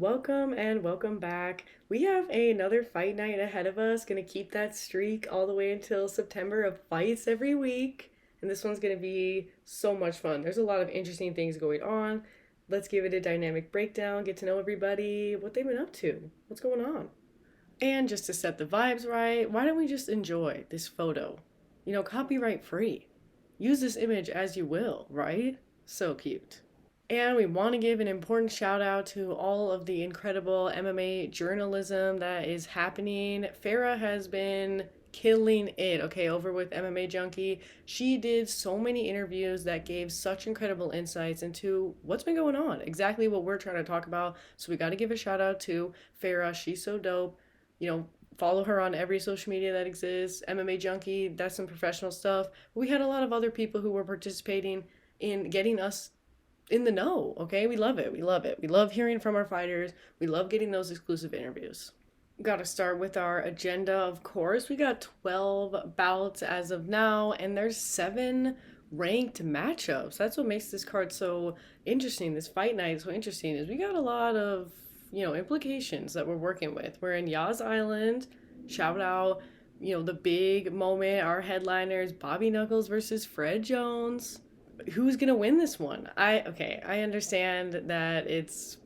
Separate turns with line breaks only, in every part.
Welcome and welcome back. We have another fight night ahead of us. Gonna keep that streak all the way until September of fights every week. And this one's gonna be so much fun. There's a lot of interesting things going on. Let's give it a dynamic breakdown, get to know everybody, what they've been up to, what's going on. And just to set the vibes right, why don't we just enjoy this photo? Copyright free. Use this image as you will, right? So cute. And we want to give an important shout out to all of the incredible MMA journalism that is happening. Farah has been killing it, okay, over with MMA Junkie. She did so many interviews that gave such incredible insights into what's been going on, exactly what we're trying to talk about. So we got to give a shout out to Farah. She's so dope. Follow her on every social media that exists. MMA Junkie, that's some professional stuff. We had a lot of other people who were participating in getting us in the know, okay? We love it. We love it. We love hearing from our fighters. We love getting those exclusive interviews. Got to start with our agenda, of course. We got 12 bouts as of now, and there's 7 ranked matchups. That's what makes this card so interesting. This fight night so interesting is we got a lot of, implications that we're working with. We're in Yas Island. Shout out, the big moment, our headliners, Bobby Knuckles versus Fred Jones. Who's gonna win this one? I understand that it's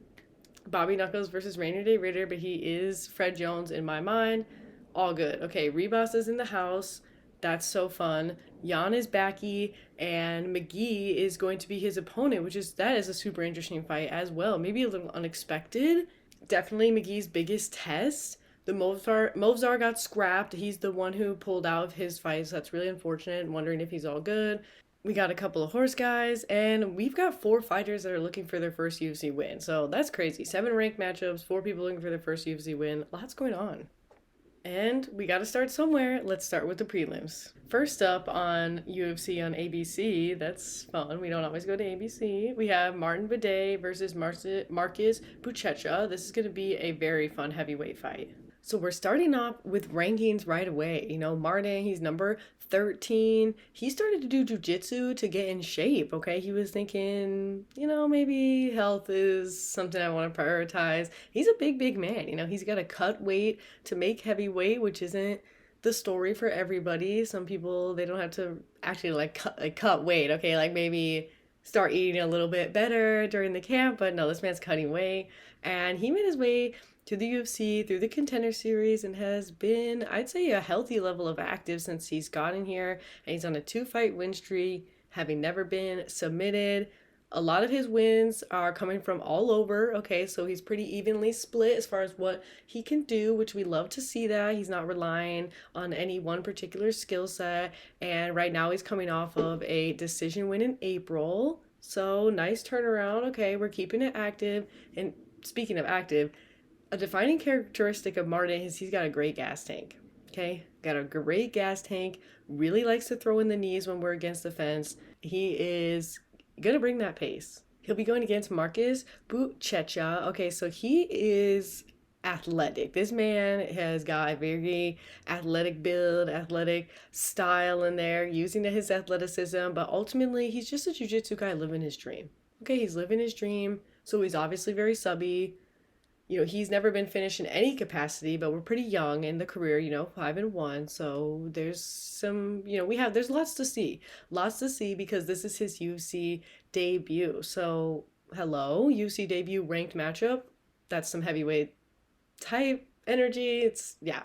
Bobby Knuckles versus Rainier Day Ritter, but he is Fred Jones in my mind. All good. Okay, Rebas is in the house. That's so fun. Jan is backy, and McGee is going to be his opponent, that is a super interesting fight as well. Maybe a little unexpected. Definitely McGee's biggest test. The Movzar got scrapped. He's the one who pulled out of his fight, so that's really unfortunate. I'm wondering if he's all good. We got a couple of horse guys, and we've got 4 fighters that are looking for their first UFC win. So that's crazy. 7 ranked matchups, 4 people looking for their first UFC win. Lots going on. And we got to start somewhere. Let's start with the prelims. First up on UFC on ABC, that's fun. We don't always go to ABC. We have Martin Vide versus Marcus Buchecha. This is going to be a very fun heavyweight fight. So we're starting off with rankings right away. Martin, he's number 13. He started to do jiu-jitsu to get in shape, okay? He was thinking, maybe health is something I want to prioritize. He's a big man. He's got to cut weight to make heavyweight, which isn't the story for everybody. Some people, they don't have to actually cut weight, okay? Maybe start eating a little bit better during the camp, but no, this man's cutting weight. And he made his way to the UFC through the Contender Series and has been, I'd say, a healthy level of active since he's gotten here. And he's on a 2-fight win streak, having never been submitted. A lot of his wins are coming from all over, okay? So he's pretty evenly split as far as what he can do, which we love to see that. He's not relying on any one particular skill set. And right now he's coming off of a decision win in April. So nice turnaround. Okay, we're keeping it active. And speaking of active, a defining characteristic of Martin is he's got a great gas tank, okay? Got a great gas tank, really likes to throw in the knees when we're against the fence. He is going to bring that pace. He'll be going against Marcus Buchecha. Okay, so he is athletic. This man has got a very athletic build, athletic style in there, using his athleticism, but ultimately he's just a jiu-jitsu guy living his dream. Okay, he's living his dream, so he's obviously very subby. He's never been finished in any capacity, but we're pretty young in the career, 5-1. So there's some, there's lots to see. Lots to see because this is his UFC debut. So, hello, UFC debut ranked matchup. That's some heavyweight type energy. It's, going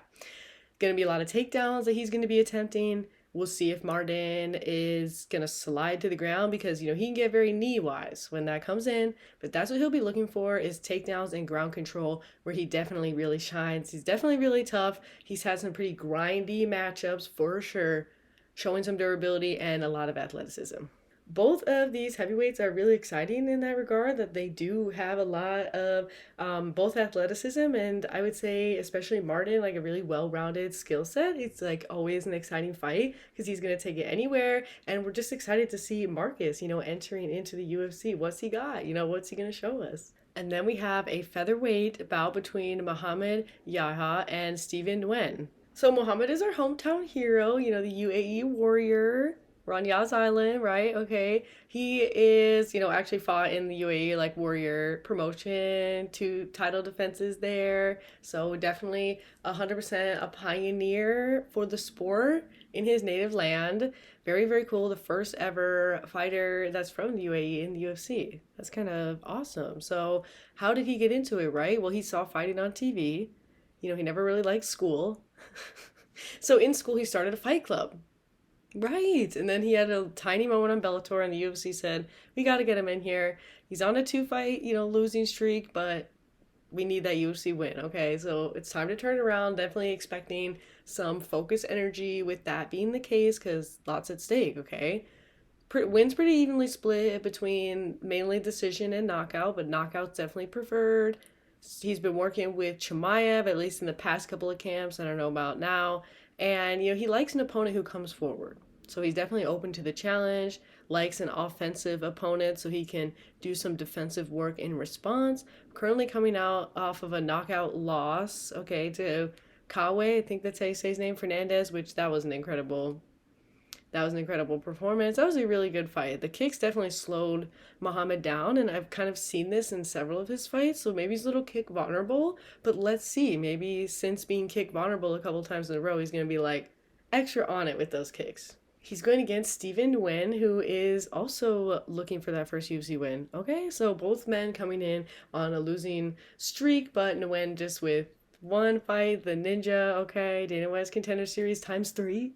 to be a lot of takedowns that he's going to be attempting. We'll see if Martin is going to slide to the ground because, he can get very knee-wise when that comes in. But that's what he'll be looking for is takedowns and ground control where he definitely really shines. He's definitely really tough. He's had some pretty grindy matchups for sure, showing some durability and a lot of athleticism. Both of these heavyweights are really exciting in that regard, that they do have a lot of both athleticism and I would say especially Martin, a really well-rounded skill set. It's always an exciting fight because he's going to take it anywhere, and we're just excited to see Marcus, entering into the UFC. What's he got? What's he going to show us? And then we have a featherweight bout between Muhammad Yaha and Steven Nuen. So Muhammad is our hometown hero, the UAE warrior. We're on Yas Island, right? Okay. He is, actually fought in the UAE, like Warrior promotion, 2 title defenses there. So definitely 100% a pioneer for the sport in his native land. Very, very cool. The first ever fighter that's from the UAE in the UFC. That's kind of awesome. So how did he get into it, right? Well, he saw fighting on TV. He never really liked school. So in school, he started a fight club. Right. And then he had a tiny moment on Bellator, and the UFC said, we got to get him in here. He's on a 2 fight, losing streak, but we need that UFC win. Okay. So it's time to turn it around. Definitely expecting some focus energy with that being the case, because lots at stake. Okay. Wins pretty evenly split between mainly decision and knockout, but knockout's definitely preferred. He's been working with Chimaev, at least in the past couple of camps. I don't know about now. And, he likes an opponent who comes forward. So he's definitely open to the challenge, likes an offensive opponent so he can do some defensive work in response. Currently coming out off of a knockout loss, okay, to Kawe, I think that's how you say his name, Fernandez, which that was an incredible performance. That was a really good fight. The kicks definitely slowed Muhammad down, and I've kind of seen this in several of his fights, so maybe he's a little kick vulnerable, but let's see. Maybe since being kick vulnerable a couple times in a row, he's going to be like extra on it with those kicks. He's going against Steven Nuen, who is also looking for that first UFC win. Okay, so both men coming in on a losing streak, but Nuen just with one fight, the Ninja, okay, Dana White's Contender Series ×3.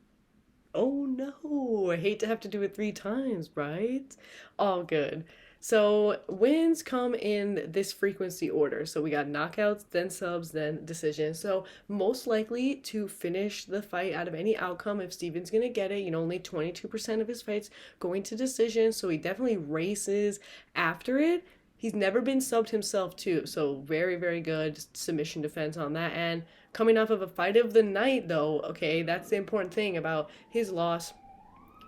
Oh no, I hate to have to do it 3 times, right? All good. So wins come in this frequency order. So we got knockouts, then subs, then decisions. So most likely to finish the fight out of any outcome, if Steven's going to get it, only 22% of his fights going to decisions. So he definitely races after it. He's never been subbed himself too. So very, very good submission defense on that end. Coming off of a fight of the night though, okay, that's the important thing about his loss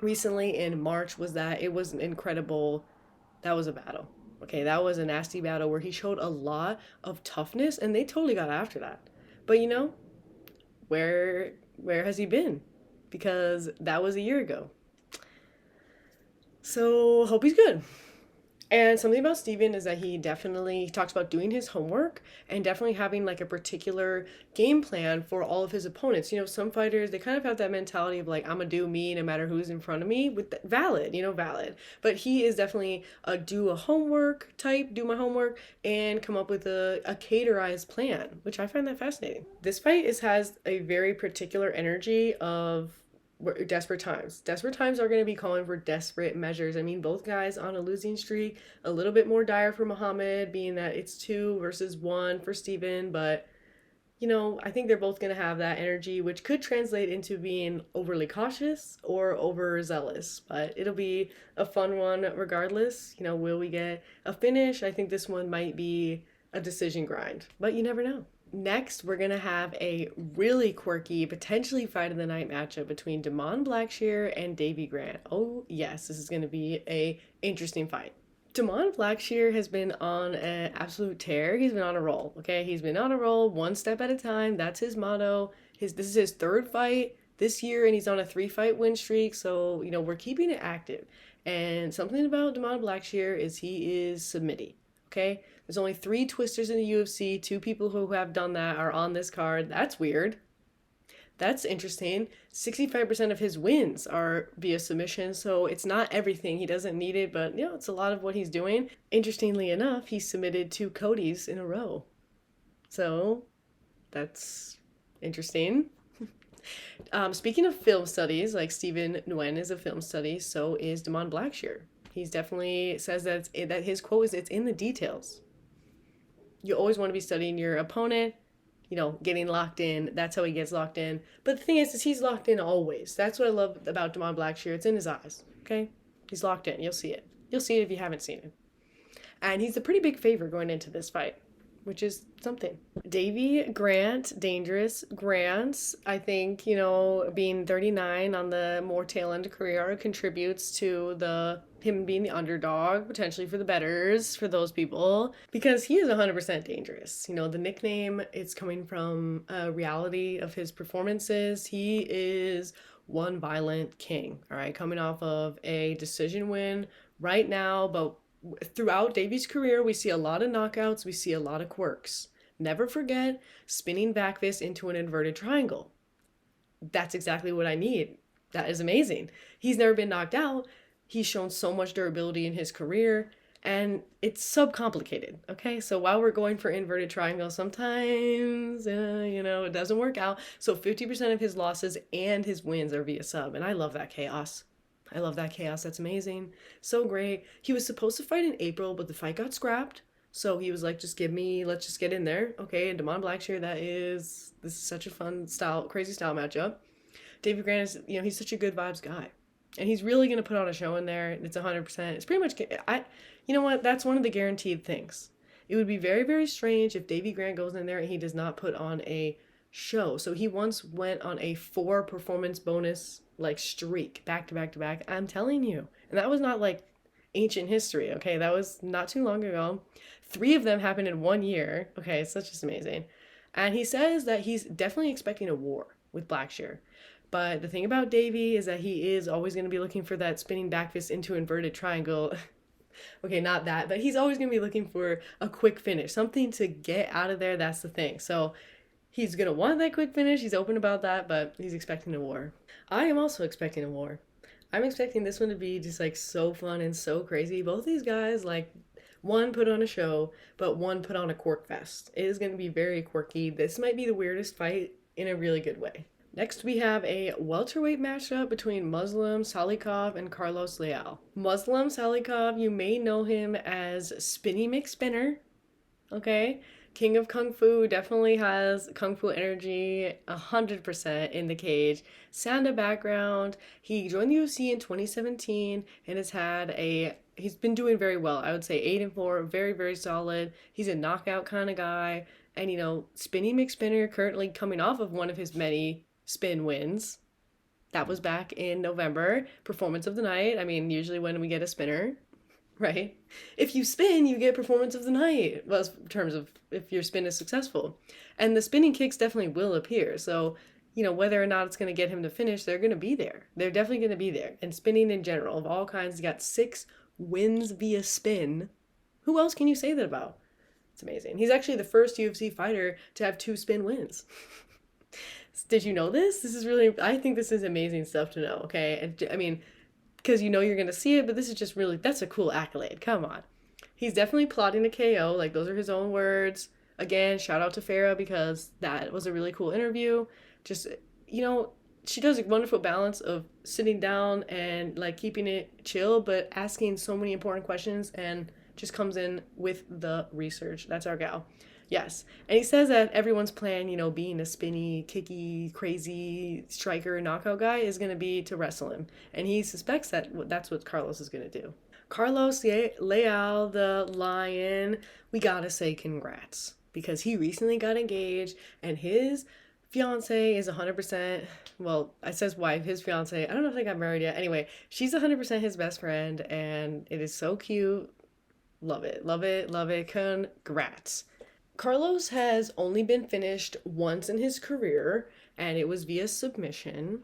recently in March, was that it was an incredible, that was a battle. Okay, that was a nasty battle where he showed a lot of toughness, and they totally got after that. But where has he been? Because that was a year ago. So hope he's good. And something about Steven is that he talks about doing his homework and definitely having like a particular game plan for all of his opponents. Some fighters, they kind of have that mentality of like, I'm gonna do me no matter who's in front of me, valid. But he is definitely a do my homework and come up with a caterized plan, which I find that fascinating. This fight has a very particular energy of desperate times. Desperate times are going to be calling for desperate measures. I mean, both guys on a losing streak, a little bit more dire for Muhammad, being that it's 2 versus 1 for Steven, but I think they're both going to have that energy, which could translate into being overly cautious or overzealous, but it'll be a fun one regardless. Will we get a finish? I think this one might be a decision grind, but you never know. Next, we're going to have a really quirky, potentially fight of the night matchup between Blackshere and Davey Grant. Oh, yes, this is going to be a interesting fight. Blackshere has been on an absolute tear. He's been on a roll, okay? He's been on a roll, one step at a time. That's his motto. This is his 3rd fight this year, and he's on a 3-fight win streak. So, we're keeping it active. And something about Blackshere is he is submitting, okay? There's only 3 twisters in the UFC. 2 people who have done that are on this card. That's weird. That's interesting. 65% of his wins are via submission, so it's not everything. He doesn't need it, but it's a lot of what he's doing. Interestingly enough, he submitted 2 Codys in a row. So that's interesting. Speaking of film studies, like Steven Nuen is a film study, so is Blackshere. He's definitely says that his quote is, it's in the details. You always want to be studying your opponent, getting locked in. That's how he gets locked in. But the thing is he's locked in always. That's what I love about Blackshere. It's in his eyes, okay? He's locked in. You'll see it. You'll see it if you haven't seen it. And he's a pretty big favorite going into this fight, which is something. Davey Grant, dangerous Grant, I think, being 39 on the more tail end of career contributes to him being the underdog, potentially for the betters, for those people, because he is 100% dangerous. The nickname is coming from a reality of his performances. He is one violent king, all right, coming off of a decision win right now. But throughout Davey's career, we see a lot of knockouts, we see a lot of quirks. Never forget spinning back fist into an inverted triangle. That's exactly what I need. That is amazing. He's never been knocked out. He's shown so much durability in his career, and it's subcomplicated. Okay, so while we're going for inverted triangle, sometimes it doesn't work out. So 50% of his losses and his wins are via sub, and I love that chaos. I love that chaos. That's amazing. So great. He was supposed to fight in April, but the fight got scrapped. So he was like, let's just get in there. Okay, and Damon Blackshere, this is such a fun crazy style matchup. Davey Grant is, he's such a good vibes guy. And he's really going to put on a show in there. It's 100%. It's pretty much, you know what? That's one of the guaranteed things. It would be very, very strange if Davey Grant goes in there and he does not put on a show. So he once went on a 4 performance bonus, streak, back to back to back. I'm telling you. And that was not, ancient history, okay? That was not too long ago. 3 of them happened in 1 year. Okay, it's just amazing. And he says that he's definitely expecting a war with Blackshere. But the thing about Davey is that he is always going to be looking for that spinning back fist into inverted triangle. Okay, not that, but he's always going to be looking for a quick finish, something to get out of there. That's the thing. So he's going to want that quick finish. He's open about that, but he's expecting a war. I am also expecting a war. I'm expecting this one to be just so fun and so crazy. Both these guys, one put on a show, but one put on a quirk fest. It is going to be very quirky. This might be the weirdest fight in a really good way. Next, we have a welterweight matchup between Muslim Salikov and Carlos Leal. Muslim Salikov, you may know him as Spinny McSpinner, okay? King of Kung Fu, definitely has Kung Fu energy 100% in the cage. Sanda background. He joined the UFC in 2017 and he's been doing very well. I would say 8-4, very, very solid. He's a knockout kind of guy. And, Spinny McSpinner currently coming off of one of his many spin wins. That was back in November. Performance of the night. I mean, usually when we get a spinner, right? If you spin, you get performance of the night. Well, in terms of if your spin is successful. And the spinning kicks definitely will appear. So, whether or not it's going to get him to finish, they're going to be there. They're definitely going to be there. And spinning in general, of all kinds, he's got 6 wins via spin. Who else can you say that about? It's amazing. He's actually the first UFC fighter to have 2 spin wins. Did you know this? I think this is amazing stuff to know, okay? And I mean, because you're going to see it, but this is just that's a cool accolade. Come on. He's definitely plotting a KO. Those are his own words. Again, shout out to Farah because that was a really cool interview. Just, she does a wonderful balance of sitting down and, keeping it chill, but asking so many important questions and just comes in with the research. That's our gal. Yes. And he says that everyone's plan, being a spinny, kicky, crazy striker knockout guy is going to be to wrestle him. And he suspects that that's what Carlos is going to do. Carlos Leal, the Lion, we got to say congrats because he recently got engaged and his fiance is 100%, well, it says wife, his fiance, I don't know if they got married yet. Anyway, she's 100% his best friend and it is so cute. Love it, love it, love it. Congrats. Carlos has only been finished once in his career, and it was via submission.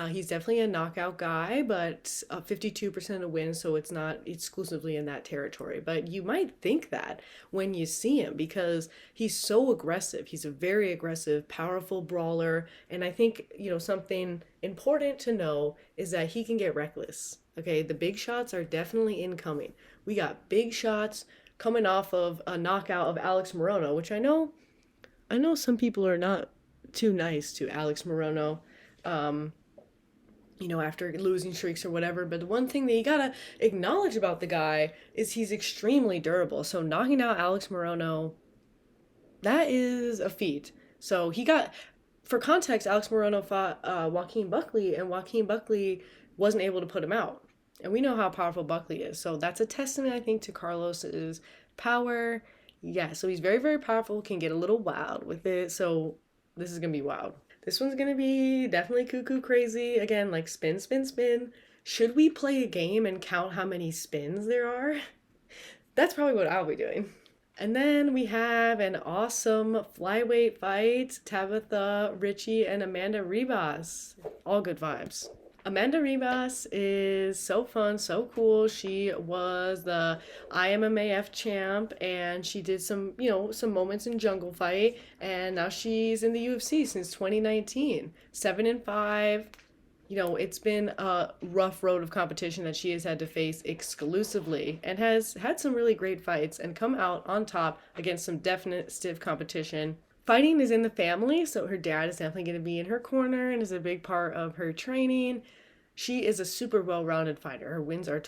He's definitely a knockout guy, but 52% of wins, so it's not exclusively in that territory. But you might think that when you see him because he's so aggressive. He's a very aggressive, powerful brawler, and I think, something important to know is that he can get reckless. Okay, the big shots are definitely incoming. We got big shots coming off of a knockout of Alex Morono, which I know some people are not too nice to Alex Morono, after losing streaks or whatever. But the one thing that you gotta acknowledge about the guy is he's extremely durable. So knocking out Alex Morono, that is a feat. So for context, Alex Morono fought Joaquin Buckley, and Joaquin Buckley wasn't able to put him out. And we know how powerful Buckley is. So that's a testament, I think, to Carlos's power. Yeah, so he's very, very powerful, can get a little wild with it. So this is going to be wild. This one's going to be definitely cuckoo crazy. Again, spin, spin, spin. Should we play a game and count how many spins there are? That's probably what I'll be doing. And then we have an awesome flyweight fight, Tabitha, Richie, and Amanda Rebas. All good vibes. Amanda Rebas is so fun, so cool. She was the IMMAF champ, and she did some moments in Jungle Fight, and now she's in the UFC since 2019. 7-5. It's been a rough road of competition that she has had to face exclusively, and has had some really great fights and come out on top against some definite stiff competition. Fighting is in the family, so her dad is definitely going to be in her corner and is a big part of her training. She is a super well-rounded fighter. Her wins are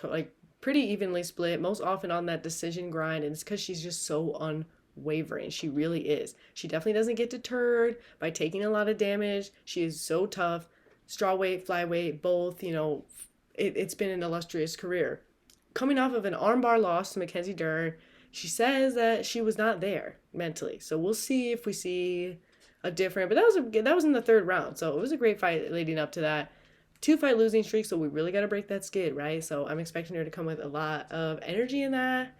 pretty evenly split, most often on that decision grind, and it's because she's just so unwavering. She really is. She definitely doesn't get deterred by taking a lot of damage. She is so tough. Strawweight, flyweight, both, it's been an illustrious career. Coming off of an armbar loss to Mackenzie Dern, she says that she was not there mentally. So we'll see if we see a different, but that was in the third round. So it was a great fight leading up to that. 2-fight losing streak, so we really got to break that skid, right? So I'm expecting her to come with a lot of energy in that.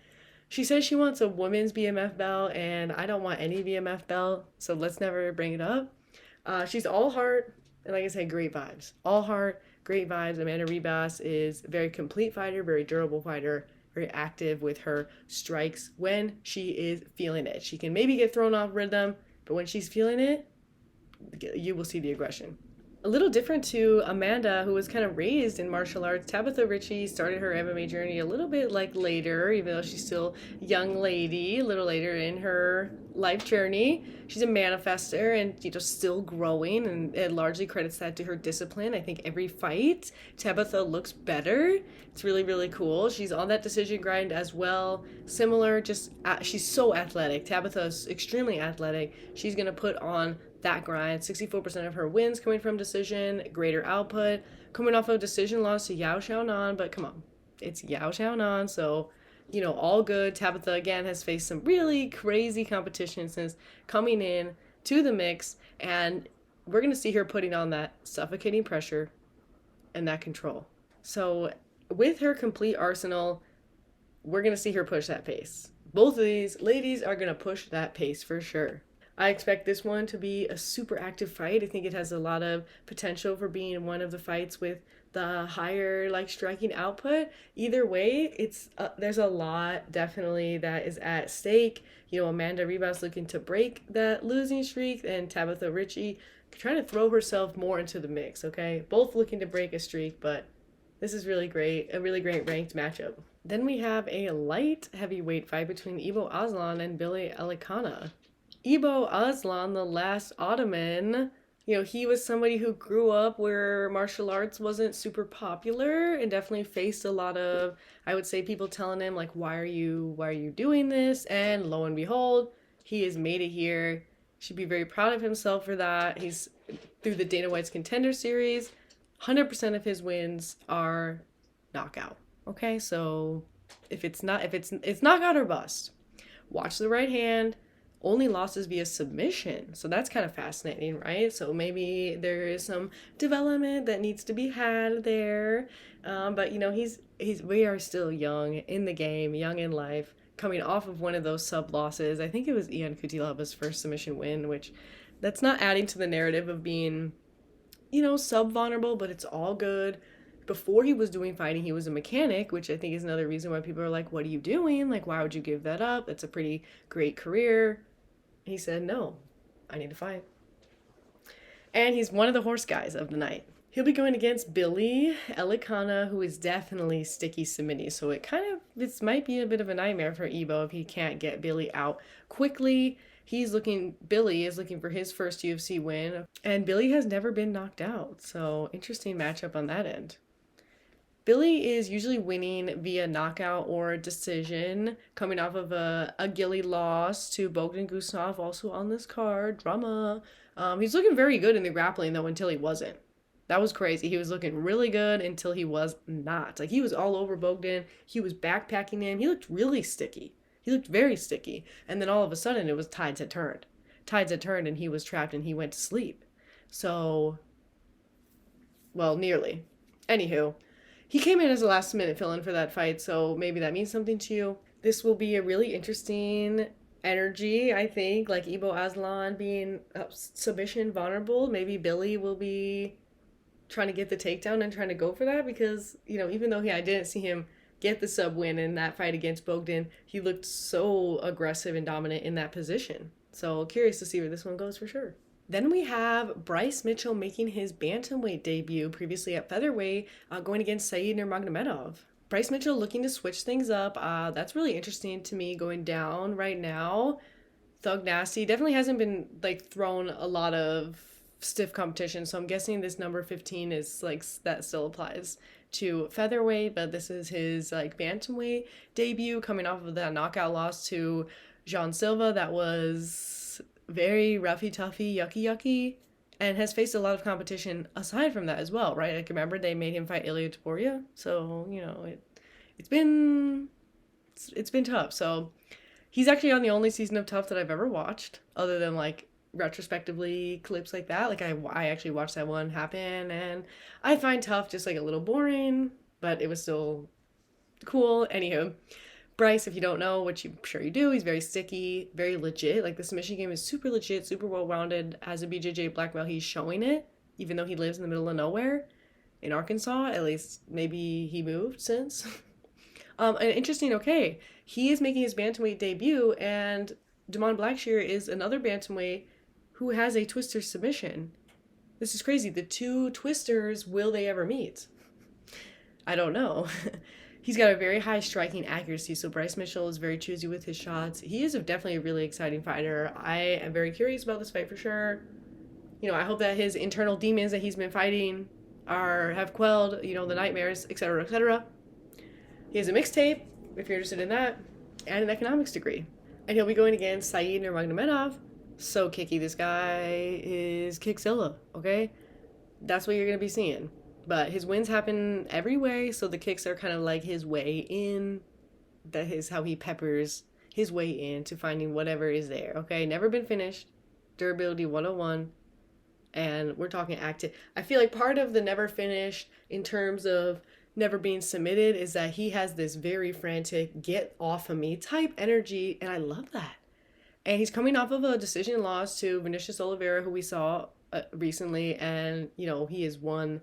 She says she wants a women's BMF belt, and I don't want any BMF belt, so let's never bring it up. She's all heart, and like I said, great vibes. All heart, great vibes. Amanda Rebas is a very complete fighter, very durable fighter, very active with her strikes when she is feeling it. She can maybe get thrown off rhythm, but when she's feeling it, you will see the aggression. A little different to Amanda, who was kind of raised in martial arts. Tabitha Richie started her MMA journey a little bit later, even though she's still a young lady, a little later in her life journey. She's a manifester and still growing, and it largely credits that to her discipline. I think every fight, Tabitha looks better. It's really, really cool. She's on that decision grind as well. Similar, she's so athletic. Tabitha's extremely athletic. She's going to put on that grind. 64% of her wins coming from decision, greater output, coming off of decision loss to Yao Xiaonan, but come on, it's Yao Xiaonan, so all good. Tabitha again has faced some really crazy competition since coming in to the mix, and we're going to see her putting on that suffocating pressure and that control. So with her complete arsenal, we're going to see her push that pace. Both of these ladies are going to push that pace for sure. I expect this one to be a super active fight. I think it has a lot of potential for being one of the fights with the higher striking output. Either way, it's there's a lot definitely that is at stake. Amanda Rebas looking to break that losing streak, and Tabitha Richie trying to throw herself more into the mix. Okay, both looking to break a streak, but this is really great, a really great ranked matchup. Then we have a light heavyweight fight between Ibo Aslan and Billy Elikana. Ibo Aslan, the last Ottoman, he was somebody who grew up where martial arts wasn't super popular and definitely faced a lot of, I would say, people telling him why are you doing this? And lo and behold, he has made it here. Should be very proud of himself for that. He's through the Dana White's Contender Series. 100% of his wins are knockout. Okay, so if it's knockout or bust. Watch the right hand. Only losses via submission. So that's kind of fascinating, right? So maybe there is some development that needs to be had there. But we are still young in the game, young in life, coming off of one of those sub losses. I think it was Ion Kutilaba's first submission win, which that's not adding to the narrative of being, sub vulnerable, but it's all good. Before he was doing fighting, he was a mechanic, which I think is another reason why people are like, what are you doing? Why would you give that up? That's a pretty great career. He said, no, I need to fight. And he's one of the horse guys of the night. He'll be going against Billy Elikana, who is definitely sticky submitting. So this might be a bit of a nightmare for Ibo if he can't get Billy out quickly. Billy is looking for his first UFC win. And Billy has never been knocked out. So interesting matchup on that end. Billy is usually winning via knockout or decision, coming off of a Gilly loss to Bogdan Gustav, also on this card. Drama. He's looking very good in the grappling, though, until he wasn't. That was crazy. He was looking really good until he was not. He was all over Bogdan. He was backpacking him. He looked really sticky. He looked very sticky. And then all of a sudden, it was tides had turned. Tides had turned, and he was trapped, and he went to sleep. So, well, nearly. Anywho. He came in as a last-minute fill-in for that fight, so maybe that means something to you. This will be a really interesting energy, I think. Like Ibo Aslan being submission vulnerable. Maybe Billy will be trying to get the takedown and trying to go for that because, even though I didn't see him get the sub win in that fight against Bogdan, he looked so aggressive and dominant in that position. So curious to see where this one goes for sure. Then we have Bryce Mitchell making his bantamweight debut, previously at featherweight, going against Said Nurmagomedov. Bryce Mitchell looking to switch things up. That's really interesting to me going down right now. Thug Nasty definitely hasn't been thrown a lot of stiff competition, so I'm guessing this number 15 is that still applies to featherweight, but this is his bantamweight debut coming off of that knockout loss to Jean Silva that was very roughy toughy, yucky, and has faced a lot of competition aside from that as well, right? Remember they made him fight Ilya Taporia, so it's been tough. So he's actually on the only season of Tough that I've ever watched, other than retrospectively clips like that. I actually watched that one happen, and I find Tough just a little boring, but it was still cool. Anywho, Bryce, if you don't know, which I'm sure you do, he's very sticky, very legit. The submission game is super legit, super well-rounded. As a BJJ black belt, he's showing it, even though he lives in the middle of nowhere in Arkansas. At least maybe he moved since. And interesting, okay, he is making his bantamweight debut, and Damon Blackshere is another bantamweight who has a twister submission. This is crazy. The two twisters, will they ever meet? I don't know. He's got a very high striking accuracy, so Bryce Mitchell is very choosy with his shots. He is definitely a really exciting fighter. I am very curious about this fight for sure. I hope that his internal demons that he's been fighting have quelled, the nightmares, etc., etc. He has a mixtape, if you're interested in that, and an economics degree. And he'll be going against Said Nurmagomedov. So kicky. This guy is Kickzilla, okay? That's what you're going to be seeing. But his wins happen every way, so the kicks are kind of his way in. That is how he peppers his way in to finding whatever is there, okay? Never been finished. Durability 101. And we're talking active. I feel like part of the never finished in terms of never being submitted is that he has this very frantic, get off of me type energy, and I love that. And he's coming off of a decision loss to Vinicius Oliveira, who we saw recently, and, he is one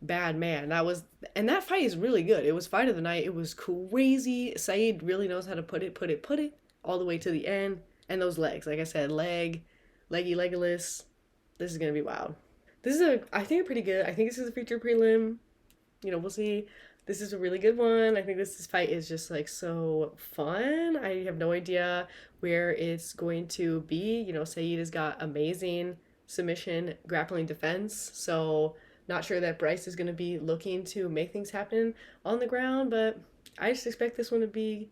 bad man. That fight is really good. It was fight of the night. It was crazy. Said really knows how to put it all the way to the end. And those legs, like I said, leggy, legless. This is going to be wild. This is I think pretty good. I think this is a feature prelim. We'll see. This is a really good one. I think this fight is just so fun. I have no idea where it's going to be. Said has got amazing submission, grappling defense. So not sure that Bryce is going to be looking to make things happen on the ground, but I just expect this one to be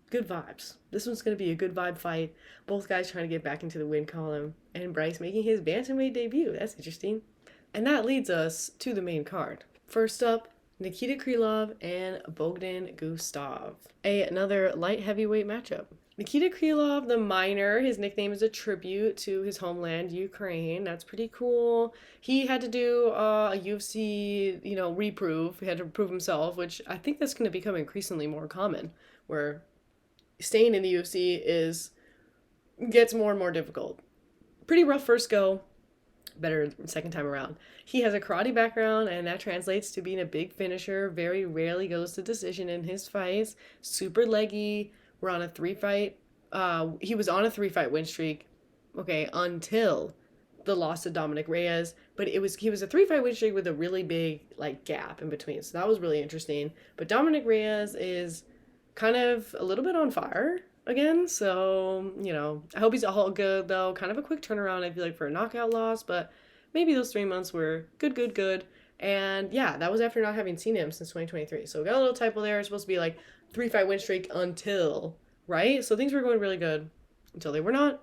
good vibes. This one's going to be a good vibe fight. Both guys trying to get back into the win column, and Bryce making his bantamweight debut. That's interesting. And that leads us to the main card. First up, Nikita Krylov and Bogdan Gustav. Another light heavyweight matchup. Nikita Krylov, the minor, his nickname is a tribute to his homeland, Ukraine. That's pretty cool. He had to do a UFC, reprove. He had to prove himself, which I think that's going to become increasingly more common, where staying in the UFC gets more and more difficult. Pretty rough first go. Better second time around. He has a karate background, and that translates to being a big finisher. Very rarely goes to decision in his fights. Super leggy. We're on a 3-fight. He was on a 3-fight win streak, okay, until the loss to Dominic Reyes. But he was a 3-fight win streak with a really big gap in between. So that was really interesting. But Dominic Reyes is kind of a little bit on fire again. So, I hope he's all good though. Kind of a quick turnaround, I feel like, for a knockout loss. But maybe those 3 months were good. And yeah, that was after not having seen him since 2023. So we got a little typo there. It's supposed to be 3-fight win streak until, right? So things were going really good until they were not.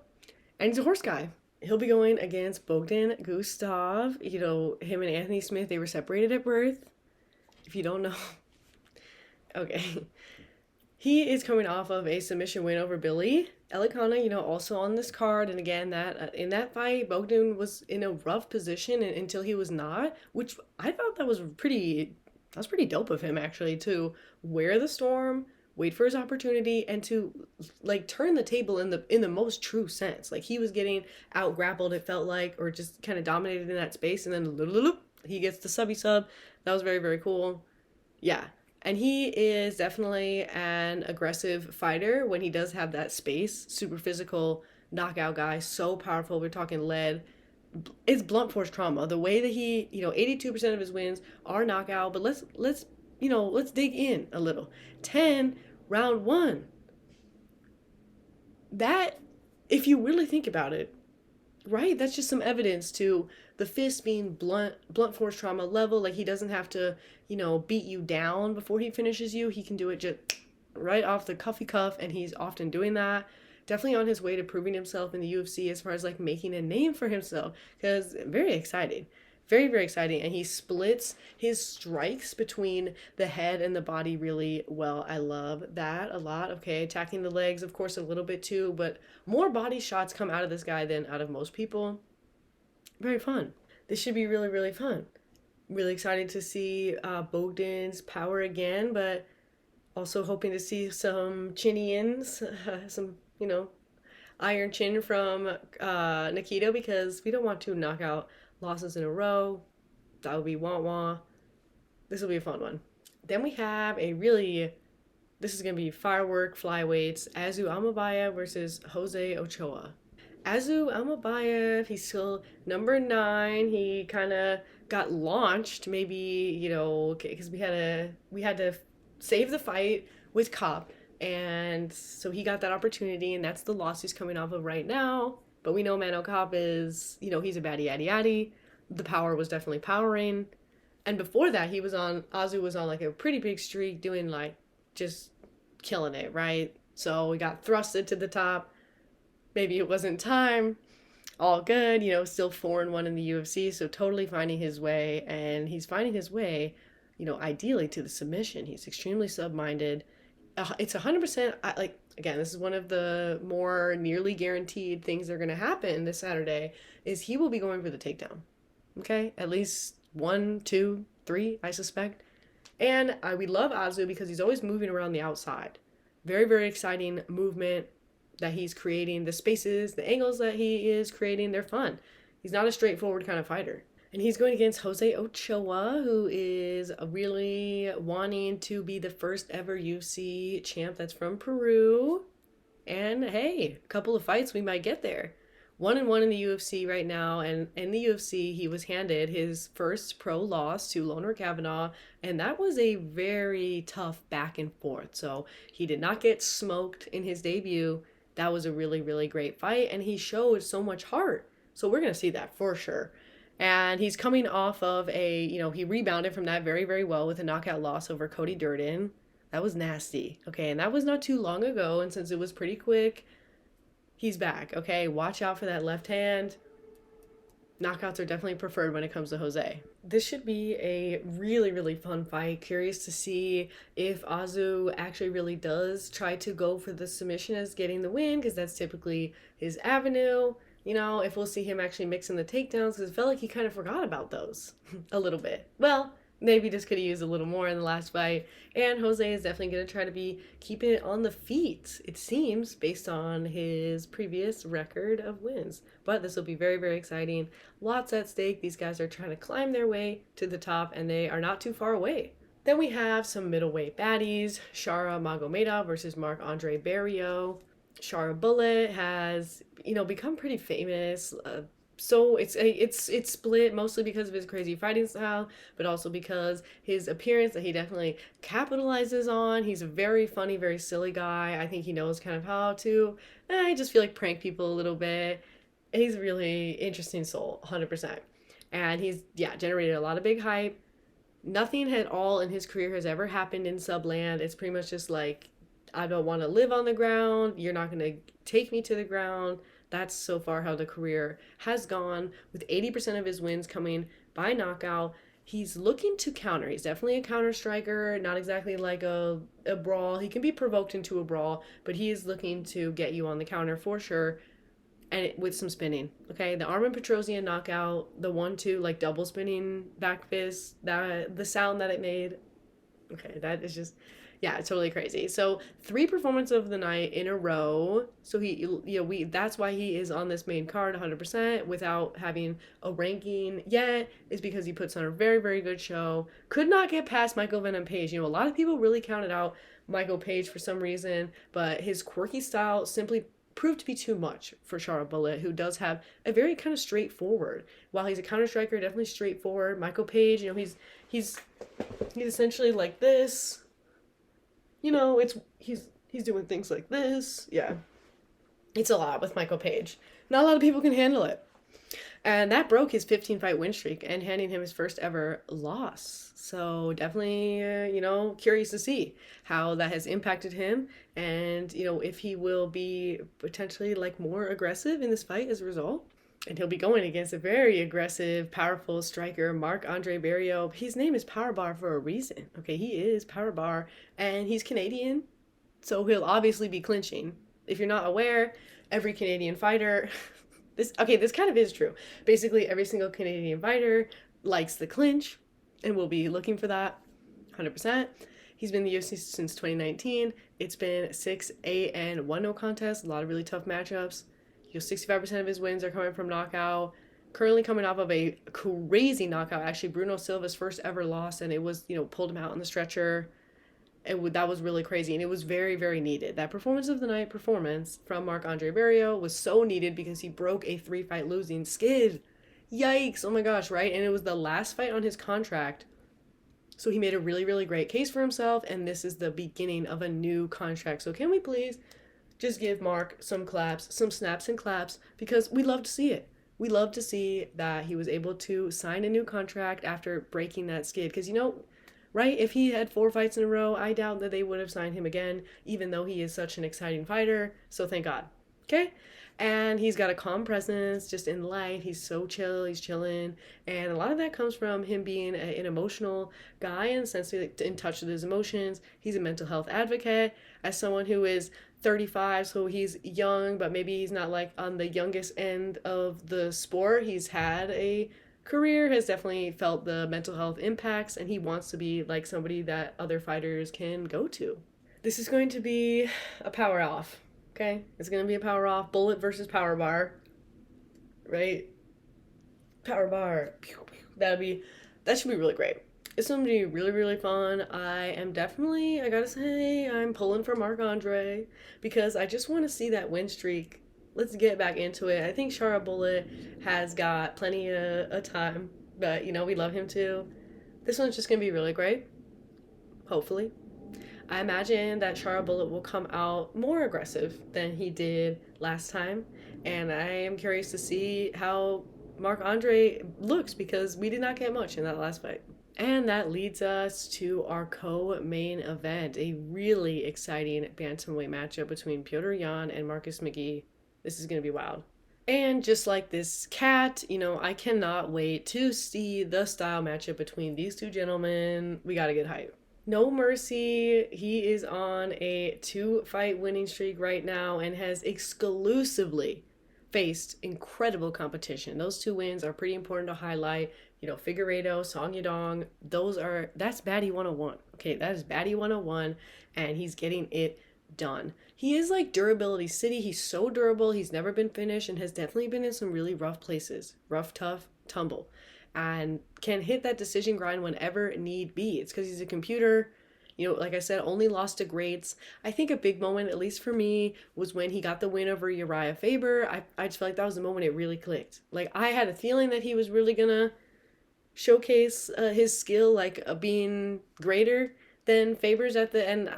And he's a horse guy. He'll be going against Bogdan Gustav. Him and Anthony Smith, they were separated at birth. If you don't know. Okay. He is coming off of a submission win over Billy Elana, also on this card. And again, that in that fight, Bogdan was in a rough position until he was not, which I thought that was pretty dope of him, actually, to wear the storm, wait for his opportunity and to like turn the table in the most true sense. Like he was getting out grappled, it felt like, or just kind of dominated in that space, and then he gets the subby sub. That was very, very cool. Yeah. And he is definitely an aggressive fighter when he does have that space. Super physical, knockout guy, so powerful. We're talking lead. It's blunt force trauma. The way that he, 82% of his wins are knockout, but let's dig in a little. 10, round 1. That, if you really think about it, right? That's just some evidence to the fist being blunt force trauma level. Like he doesn't have to, beat you down before he finishes you. He can do it just right off the cuffy cuff, and he's often doing that. Definitely on his way to proving himself in the UFC as far as like making a name for himself, because very exciting. Very, very exciting. And he splits his strikes between the head and the body really well. I love that a lot. Okay, attacking the legs, of course, a little bit too, but more body shots come out of this guy than out of most people. Very fun. This should be really, really fun. Really excited to see Bogdan's power again, but also hoping to see some chin-ins, some, iron chin from Nikita, because we don't want to knock out losses in a row. That would be wah-wah. This will be a fun one. Then we have this is going to be firework flyweights. Azu Amabaya versus Jose Ochoa. Azu Amabaya, he's still number 9. He kind of got launched, maybe, because we had to save the fight with Cop. And so he got that opportunity, and that's the loss he's coming off of right now. But we know Mano Cop is, he's a baddie yaddy yaddy. The power was definitely powering. And before that, Azu was on like a pretty big streak, doing like just killing it, right? So we got thrusted to the top. Maybe it wasn't time. All good, still 4-1 in the UFC, so totally finding his way. And he's finding his way, ideally to the submission. He's extremely sub-minded. It's 100%, again, this is one of the more nearly guaranteed things that are going to happen this Saturday, is he will be going for the takedown. Okay? At least 1, 2, 3, I suspect. And we love Azu because he's always moving around the outside. Very, very exciting movement that he's creating. The spaces, the angles that he is creating, they're fun. He's not a straightforward kind of fighter. And he's going against Jose Ochoa, who is really wanting to be the first ever UFC champ that's from Peru. And hey, a couple of fights we might get there. 1-1 in the UFC right now, and in the UFC he was handed his first pro loss to Loner Kavanaugh, and that was a very tough back and forth. So he did not get smoked in his debut. That was a really, really great fight, and he showed so much heart. So we're going to see that for sure. And he's coming off of he rebounded from that very, very well with a knockout loss over Cody Durden. That was nasty. Okay, and that was not too long ago, and since it was pretty quick, he's back. Okay, watch out for that left hand. Knockouts are definitely preferred when it comes to Jose. This should be a really, really fun fight. Curious to see if Azu actually really does try to go for the submission as getting the win, because that's typically his avenue. If we'll see him actually mixing the takedowns, because it felt like he kind of forgot about those a little bit. Well, maybe just could have used a little more in the last fight. And Jose is definitely going to try to be keeping it on the feet, it seems, based on his previous record of wins. But this will be very, very exciting. Lots at stake. These guys are trying to climb their way to the top, and they are not too far away. Then we have some middleweight baddies. Shara Magomedov versus Marc-Andre Berio. Shara Bullet has, become pretty famous. So it's split mostly because of his crazy fighting style, but also because his appearance that he definitely capitalizes on. He's a very funny, very silly guy. I think he knows kind of how to, I just feel like, prank people a little bit. He's a really interesting soul, 100%. And he's, generated a lot of big hype. Nothing at all in his career has ever happened in Subland. It's pretty much just like, I don't want to live on the ground. You're not going to take me to the ground. That's so far how the career has gone, with 80% of his wins coming by knockout. He's looking to counter. He's definitely a counter striker, not exactly like a brawl. He can be provoked into a brawl, but he is looking to get you on the counter for sure, and with some spinning. Okay, the Armin Petrosian knockout, the 1-2 like double spinning back fist, the sound that it made. Okay, that is just, Yeah, totally crazy. So 3 performances of the night in a row. So that's why he is on this main card 100% without having a ranking yet, is because he puts on a very, very good show. Could not get past Michael Venom Page. A lot of people really counted out Michael Page for some reason, but his quirky style simply proved to be too much for Shara Bullet, who does have a very kind of straightforward. While he's a counter striker, definitely straightforward. Michael Page, he's essentially like this. He's doing things like this. Yeah. It's a lot with Michael Page. Not a lot of people can handle it. And that broke his 15-fight win streak and handing him his first ever loss. So definitely, curious to see how that has impacted him and, if he will be potentially more aggressive in this fight as a result. And he'll be going against a very aggressive, powerful striker, Marc-Andre Berio. His name is Powerbar for a reason. Okay, he is Powerbar, and he's Canadian, so he'll obviously be clinching. If you're not aware, every Canadian fighter... this kind of is true. Basically, every single Canadian fighter likes the clinch, and will be looking for that 100%. He's been in the UFC since 2019. It's been 6-8 and 1 no contest. A lot of really tough matchups. 65% of his wins are coming from knockout. Currently coming off of a crazy knockout. Actually, Bruno Silva's first ever loss, and it was, pulled him out on the stretcher. That was really crazy, and it was very, very needed. That performance of the night performance from Marc-Andre Berio was so needed because he broke a 3-fight losing skid. Yikes, oh my gosh, right? And it was the last fight on his contract. So he made a really, really great case for himself, and this is the beginning of a new contract. So can we please just give Mark some claps, some snaps and claps, because we love to see it. We love to see that he was able to sign a new contract after breaking that skid. Because, right, if he had 4 fights in a row, I doubt that they would have signed him again, even though he is such an exciting fighter. So thank God. Okay? And he's got a calm presence just in life. He's so chill. He's chilling. And a lot of that comes from him being an emotional guy and sensitive, in touch with his emotions. He's a mental health advocate. As someone who is 35, so he's young, but maybe he's not on the youngest end of the sport. He's had a career, has definitely felt the mental health impacts, and he wants to be somebody that other fighters can go to. This is going to be a power off, okay? It's going to be a power off. Bullet versus power bar, right? Power bar. That should be really great. It's going to be really, really fun. I gotta say, I'm pulling for Marc-Andre because I just want to see that win streak. Let's get back into it. I think Shara Bullet has got plenty of time, but, we love him too. This one's just going to be really great, hopefully. I imagine that Shara Bullet will come out more aggressive than he did last time, and I am curious to see how Marc-Andre looks because we did not get much in that last fight. And that leads us to our co-main event, a really exciting bantamweight matchup between Petr Yan and Marcus McGee. This is going to be wild. And just like this cat, I cannot wait to see the style matchup between these two gentlemen. We got to get hype. No mercy. He is on a 2-fight winning streak right now and has exclusively faced incredible competition. Those 2 wins are pretty important to highlight. Figueiredo, Song Yadong, that's Baddie 101. Okay, that is Baddie 101, and he's getting it done. He is durability city. He's so durable. He's never been finished and has definitely been in some really rough places. Rough, tough, tumble. And can hit that decision grind whenever need be. It's because he's a computer. Like I said, only lost to greats. I think a big moment, at least for me, was when he got the win over Uriah Faber. I just felt like that was the moment it really clicked. I had a feeling that he was really gonna showcase his skill, being greater than Faber's at the end.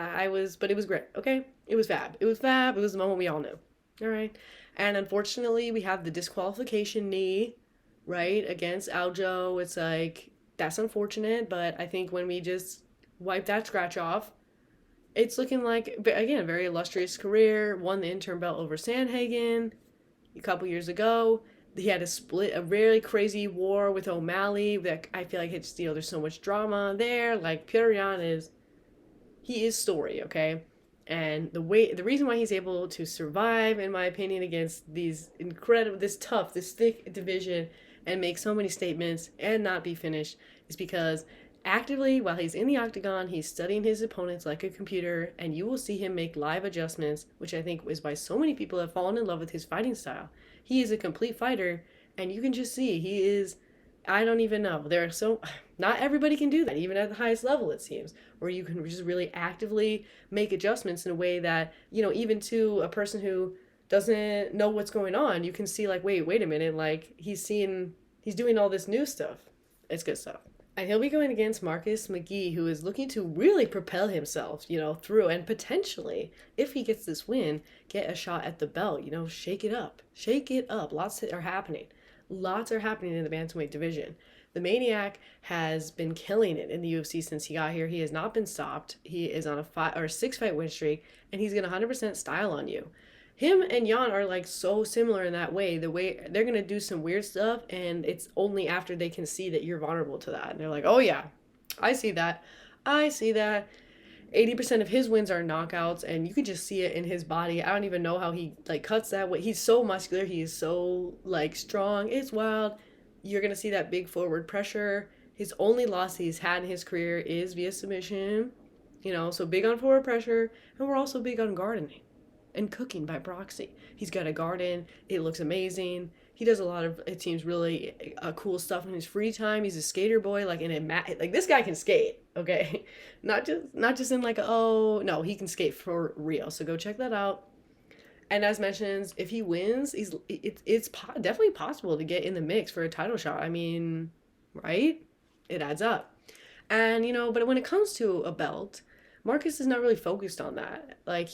But it was great, okay? It was fab. It was fab. It was the moment we all knew. All right. And unfortunately, we have the disqualification knee, right, against Aljo. It's that's unfortunate, but I think when we just wipe that scratch off, it's looking again, very illustrious career. Won the interim belt over Sandhagen a couple years ago. He had a really crazy war with O'Malley that I feel like there's so much drama there. Petr Yan is story, okay? And the reason why he's able to survive, in my opinion, against this thick division and make so many statements and not be finished is because Actively, while he's in the octagon, he's studying his opponents like a computer, and you will see him make live adjustments, which I think is why so many people have fallen in love with his fighting style. He is a complete fighter, and you can just see he is. I don't even know. There are so. Not everybody can do that, even at the highest level, it seems, where you can just really actively make adjustments in a way that, even to a person who doesn't know what's going on, you can see, like, wait a minute, like, he's doing all this new stuff. It's good stuff. And he'll be going against Marcus McGee, who is looking to really propel himself, through, and potentially, if he gets this win, get a shot at the belt, shake it up. Shake it up. Lots are happening. Lots are happening in the bantamweight division. The Maniac has been killing it in the UFC since he got here. He has not been stopped. He is on a 6-fight win streak, and he's going to 100% style on you. Him and Jan are like so similar in that way. The way they're going to do some weird stuff, and it's only after they can see that you're vulnerable to that. And they're like, oh yeah, I see that. 80% of his wins are knockouts, and you can just see it in his body. I don't even know how he like cuts that way. He's so muscular. He is so like strong. It's wild. You're going to see that big forward pressure. His only loss he's had in his career is via submission. So big on forward pressure, and we're also big on gardening and cooking by proxy. He's got a garden. It looks amazing. He does a lot of, it seems, really cool stuff in his free time. He's a skater boy, like like this guy can skate, okay? Not just in like, oh, no, he can skate for real. So go check that out. And as mentioned, if he wins, it's definitely possible to get in the mix for a title shot. I mean, right? It adds up. And, but when it comes to a belt, Marcus is not really focused on that. Like,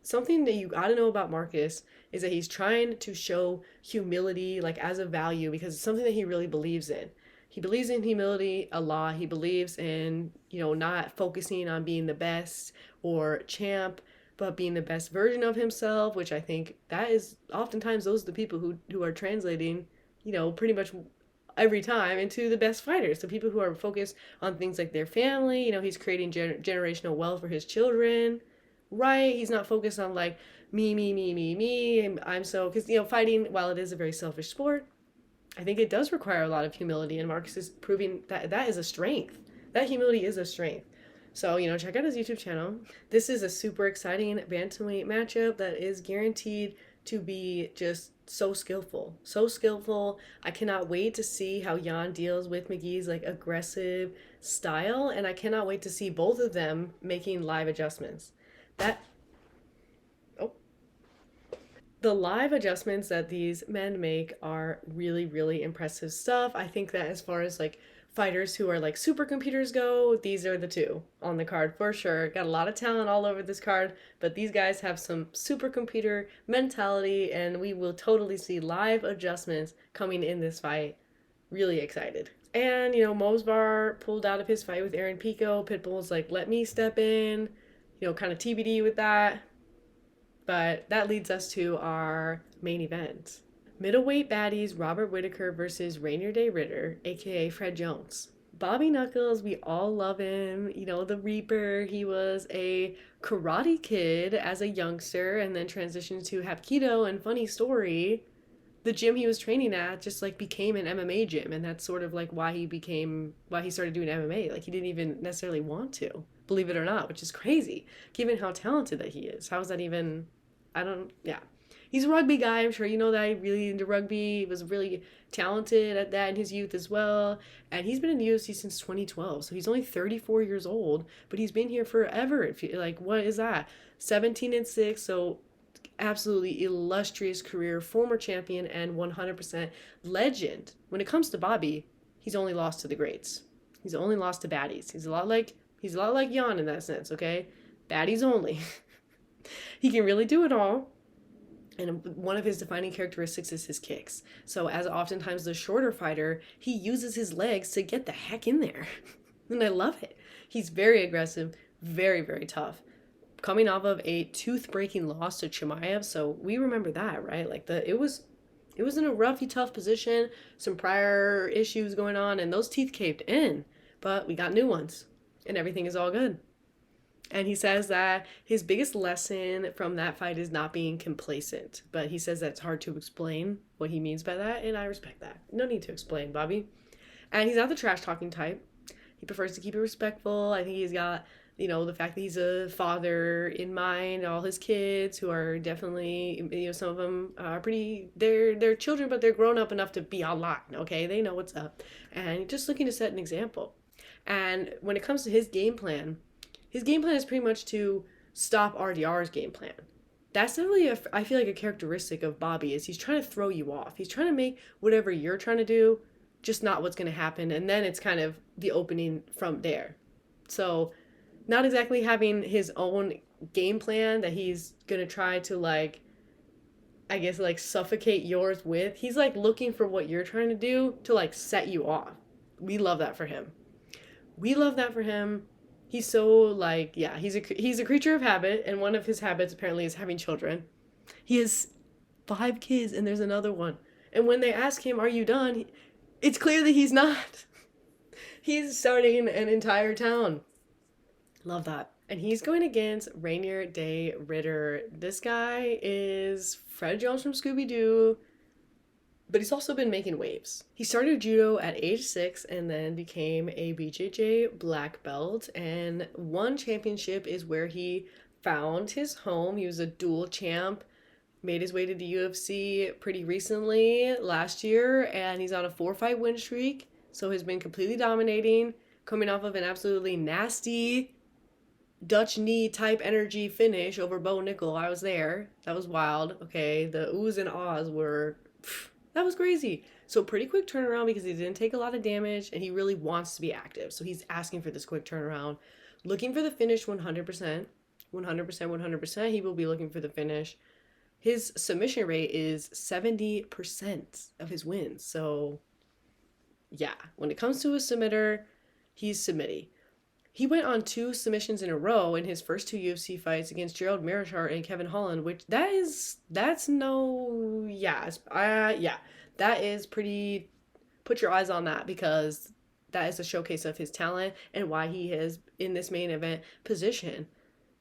something that you gotta know about Marcus is that he's trying to show humility, like, as a value, because it's something that he really believes in. He believes in humility a lot. He believes in, not focusing on being the best or champ, but being the best version of himself, which I think that is oftentimes those are the people who are translating, pretty much every time into the best fighters. The people who are focused on things like their family, he's creating generational wealth for his children, right? He's not focused on like me, I'm so, because, fighting, while it is a very selfish sport, I think it does require a lot of humility, and Marcus is proving that is a strength. That humility is a strength. So, check out his YouTube channel. This is a super exciting bantamweight matchup that is guaranteed to be just so skillful. So skillful. I cannot wait to see how Jan deals with McGee's like aggressive style, and I cannot wait to see both of them making live adjustments. The live adjustments that these men make are really, really impressive stuff. I think that as far as like fighters who are like supercomputers go, these are the two on the card for sure. Got a lot of talent all over this card, but these guys have some supercomputer mentality, and we will totally see live adjustments coming in this fight. Really excited. And, Mosbar pulled out of his fight with Aaron Pico. Pitbull's like, let me step in, kind of TBD with that. But that leads us to our main event. Middleweight baddies Robert Whittaker versus Rainier Day Ritter, aka Fred Jones. Bobby Knuckles, we all love him. The Reaper. He was a karate kid as a youngster and then transitioned to Hapkido, and funny story, the gym he was training at just like became an MMA gym, and that's sort of like why he started doing MMA. Like, he didn't even necessarily want to, believe it or not, which is crazy given how talented that he is. How is that even, he's a rugby guy. I'm sure you know that. He really into rugby. He was really talented at that in his youth as well. And he's been in the UFC since 2012. So he's only 34 years old, but he's been here forever. If you like, what is that? 17-6. So absolutely illustrious career, former champion, and 100% legend. When it comes to Bobby, he's only lost to the greats. He's only lost to baddies. He's a lot like Jan in that sense, okay? Baddies only. He can really do it all. And one of his defining characteristics is his kicks. So as oftentimes the shorter fighter, he uses his legs to get the heck in there. And I love it. He's very aggressive, very, very tough. Coming off of a tooth-breaking loss to Chimaev, so we remember that, right? Like, it was in a roughy, tough position, some prior issues going on, and those teeth caved in. But we got new ones, and everything is all good. And he says that his biggest lesson from that fight is not being complacent. But he says that it's hard to explain what he means by that, and I respect that. No need to explain, Bobby. And he's not the trash-talking type. He prefers to keep it respectful. I think he's got, the fact that he's a father in mind, all his kids who are definitely, some of them are they're children, but they're grown up enough to be online, okay? They know what's up. And just looking to set an example. And when it comes to his game plan is pretty much to stop RDR's game plan. That's definitely, I feel like, a characteristic of Bobby is he's trying to throw you off. He's trying to make whatever you're trying to do just not what's going to happen. And then it's kind of the opening from there. So not exactly having his own game plan that he's going to try to, like, I guess, like, suffocate yours with. He's, like, looking for what you're trying to do to, like, set you off. We love that for him. He's so, like, yeah, he's a creature of habit, and one of his habits apparently is having children. He has 5 kids, and there's another one. And when they ask him, "Are you done?" It's clear that he's not. He's starting an entire town. Love that. And he's going against Rainier Day Ritter. This guy is Fred Jones from Scooby-Doo, but he's also been making waves. He started judo at age 6 and then became a BJJ black belt. And one championship is where he found his home. He was a dual champ, made his way to the UFC pretty recently, last year, and he's on a 4-fight win streak. So has been completely dominating, coming off of an absolutely nasty Dutch knee type energy finish over Bo Nickel. I was there. That was wild. Okay, the oohs and ahs were... that was crazy. So pretty quick turnaround because he didn't take a lot of damage and he really wants to be active. So he's asking for this quick turnaround. Looking for the finish 100%. 100%. He will be looking for the finish. His submission rate is 70% of his wins. So yeah, when it comes to a submitter, he's submitty. He went on 2 submissions in a row in his first 2 UFC fights against Gerald Marichart and Kevin Holland, which that is pretty, put your eyes on that because that is a showcase of his talent and why he is in this main event position.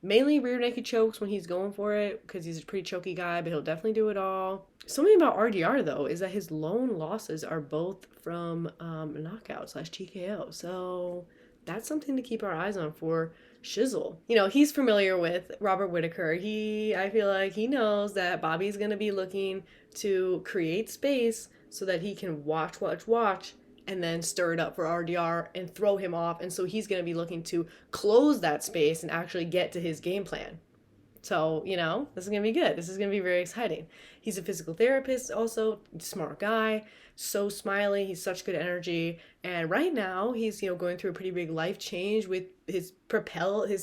Mainly rear naked chokes when he's going for it because he's a pretty choky guy, but he'll definitely do it all. Something about RDR, though, is that his lone losses are both from knockout / TKO. So that's something to keep our eyes on for Shizzle. He's familiar with Robert Whittaker. I feel like he knows that Bobby's going to be looking to create space so that he can watch, and then stir it up for RDR and throw him off. And so he's going to be looking to close that space and actually get to his game plan. So, this is going to be good. This is going to be very exciting. He's a physical therapist also, smart guy, so smiley. He's such good energy. And right now he's, going through a pretty big life change with his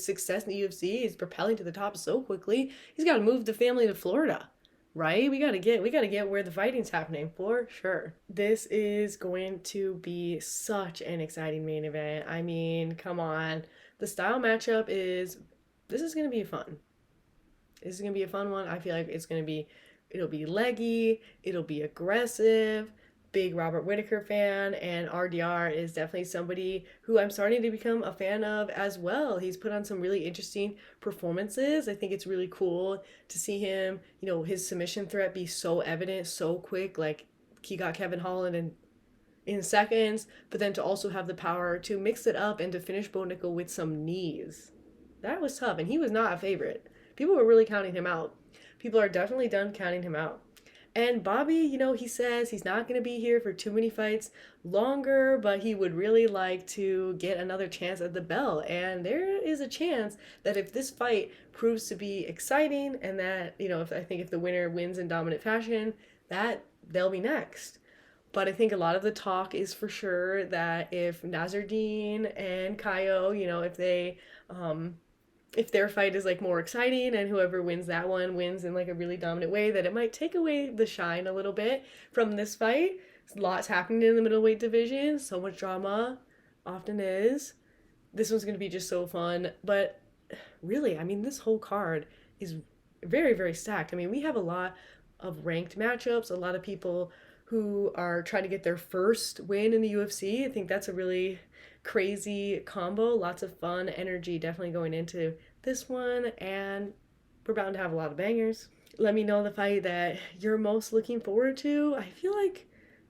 success in the UFC. He's propelling to the top so quickly. He's got to move the family to Florida. Right? We gotta get where the fighting's happening for sure. This is going to be such an exciting main event. I mean, come on. The style matchup this is gonna be fun. This is gonna be a fun one. I feel like it'll be leggy, it'll be aggressive. Big Robert Whittaker fan, and RDR is definitely somebody who I'm starting to become a fan of as well. He's put on some really interesting performances. I think it's really cool to see him, his submission threat be so evident, so quick. Like, he got Kevin Holland in seconds, but then to also have the power to mix it up and to finish Bo Nickel with some knees. That was tough, and he was not a favorite. People were really counting him out. People are definitely done counting him out. And Bobby, he says he's not going to be here for too many fights longer, but he would really like to get another chance at the belt. And there is a chance that if this fight proves to be exciting and that, if the winner wins in dominant fashion, that they'll be next. But I think a lot of the talk is for sure that if Nasruddin and Kaio, if their fight is like more exciting and whoever wins that one wins in like a really dominant way, that it might take away the shine a little bit from this fight. Lots happening in the middleweight division. So much drama. Often is. This one's going to be just so fun. But really, I mean, this whole card is very, very stacked. I mean, we have a lot of ranked matchups. A lot of people who are trying to get their first win in the UFC. I think that's a really crazy combo. Lots of fun energy definitely going into this one, and we're bound to have a lot of bangers. Let me know the fight that you're most looking forward to. I feel like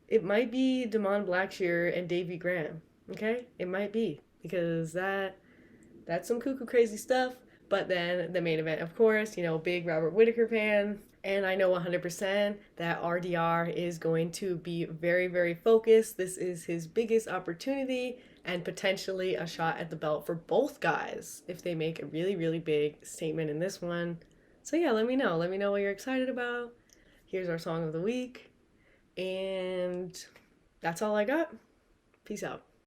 it might be Damon Blackshere and Davey Graham. Okay? It might be. because that's some cuckoo crazy stuff. But then the main event, of course, big Robert Whittaker fan. And I know 100% that RDR is going to be very, very focused. This is his biggest opportunity and potentially a shot at the belt for both guys if they make a really, really big statement in this one. So yeah, let me know. Let me know what you're excited about. Here's our song of the week. And that's all I got. Peace out.